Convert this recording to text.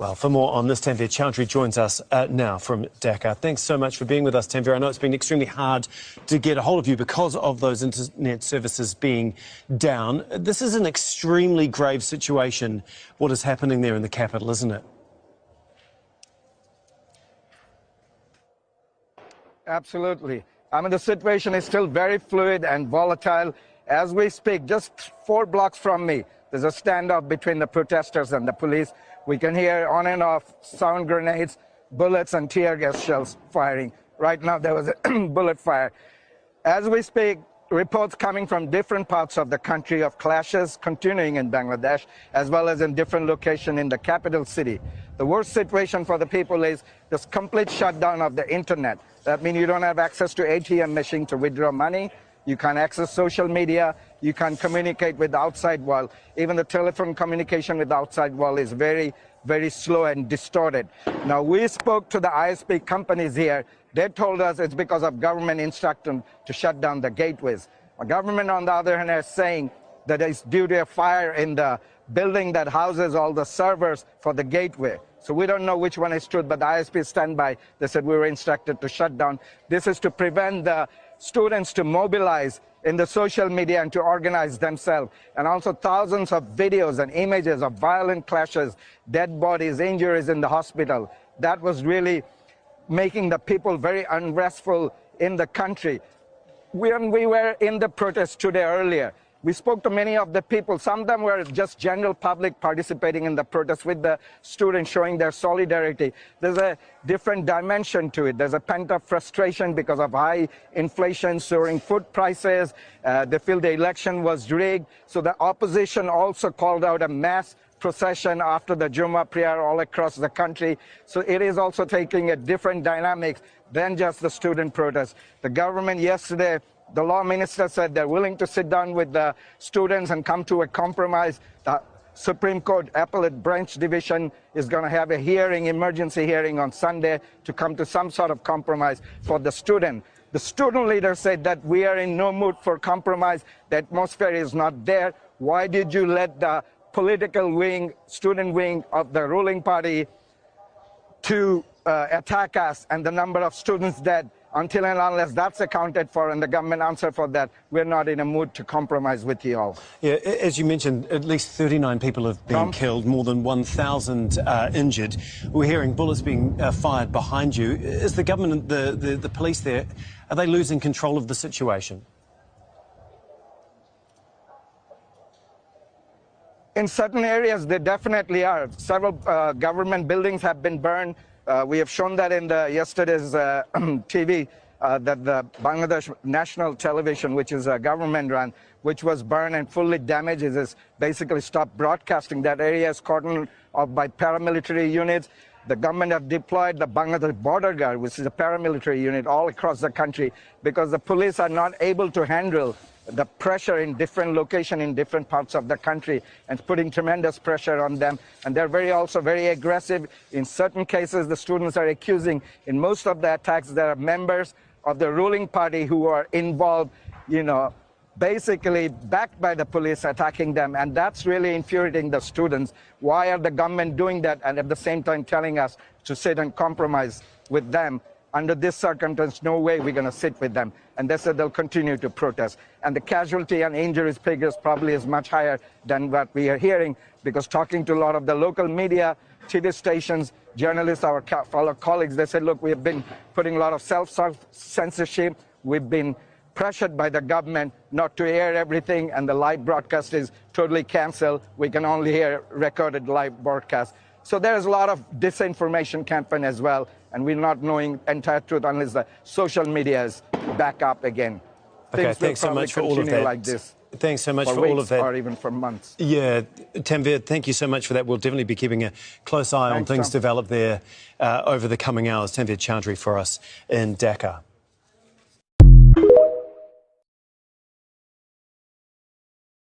Well, for more on this, Tanveer Chowdhury joins us now from Dhaka. Thanks so much for being with us, Tanveer. I know it's been extremely hard to get a hold of you because of those internet services being down. This is an extremely grave situation, what is happening there in the capital, isn't it? Absolutely. I mean, the situation is still very fluid and volatile. As we speak, just 4 blocks from me, there's a standoff between the protesters and the police. We can hear on and off sound grenades, bullets and tear gas shells firing. Right now there was a bullet fire. As we speak, reports coming from different parts of the country of clashes continuing in Bangladesh, as well as in different locations in the capital city. The worst situation for the people is this complete shutdown of the internet. That means you don't have access to ATM machine to withdraw money. You can't access social media. You can't communicate with the outside world. Even the telephone communication with the outside world is very, very slow and distorted. Now, we spoke to the ISP companies here. They told us it's because of government instruction to shut down the gateways. The government, on the other hand, is saying that it's due to a fire in the building that houses all the servers for the gateway. So we don't know which one is true, but the ISP stand by. They said we were instructed to shut down. This is to prevent the students to mobilize in the social media and to organize themselves. And also thousands of videos and images of violent clashes, dead bodies, injuries in the hospital. That was really making the people very unrestful in the country. When we were in the protest today earlier, we spoke to many of the people. Some of them were just general public participating in the protest with the students, showing their solidarity. There's a different dimension to it. There's a pent-up frustration because of high inflation, soaring food prices. They feel the election was rigged. So the opposition also called out a mass procession after the Juma prayer all across the country. So it is also taking a different dynamics than just the student protest. The government yesterday, the law minister said they're willing to sit down with the students and come to a compromise. The Supreme Court Appellate Branch Division is going to have a hearing, emergency hearing on Sunday to come to some sort of compromise for the student. The student leader said that we are in no mood for compromise. The atmosphere is not there. Why did you let the political wing, student wing of the ruling party to attack us and the number of students dead? Until and unless that's accounted for and the government answer for that, we're not in a mood to compromise with you all. Yeah, as you mentioned, at least 39 people have been killed, more than 1,000 injured. We're hearing bullets being fired behind you. Is the government, the police there, are they losing control of the situation? In certain areas, they definitely are. Several government buildings have been burned. We have shown that in yesterday's TV, that the Bangladesh National Television, which is a government-run, which was burned and fully damaged, is basically stopped broadcasting. That area is cordoned off by paramilitary units. The government have deployed the Bangladesh Border Guard, which is a paramilitary unit, all across the country, because the police are not able to handle the pressure in different locations in different parts of the country, and putting tremendous pressure on them. And they're also very aggressive. In certain cases, the students are accusing, in most of the attacks, there are members of the ruling party who are involved, basically backed by the police attacking them. And that's really infuriating the students. Why are the government doing that and at the same time telling us to sit and compromise with them? Under this circumstance, no way we're going to sit with them. And they said they'll continue to protest. And the casualty and injuries figures probably is much higher than what we are hearing, because talking to a lot of the local media, TV stations, journalists, our fellow colleagues, they said, look, we have been putting a lot of self-censorship. We've been pressured by the government not to air everything, and the live broadcast is totally canceled. We can only hear recorded live broadcast. So there's a lot of disinformation campaign as well, and we're not knowing entire truth unless the social media is back up again. Okay, thanks so much for all of that. Like this. Thanks so much for weeks all of that. Or even for months. Yeah, Tanveer, thank you so much for that. We'll definitely be keeping a close eye on things develop there over the coming hours. Tanveer Chowdhury for us in Dhaka.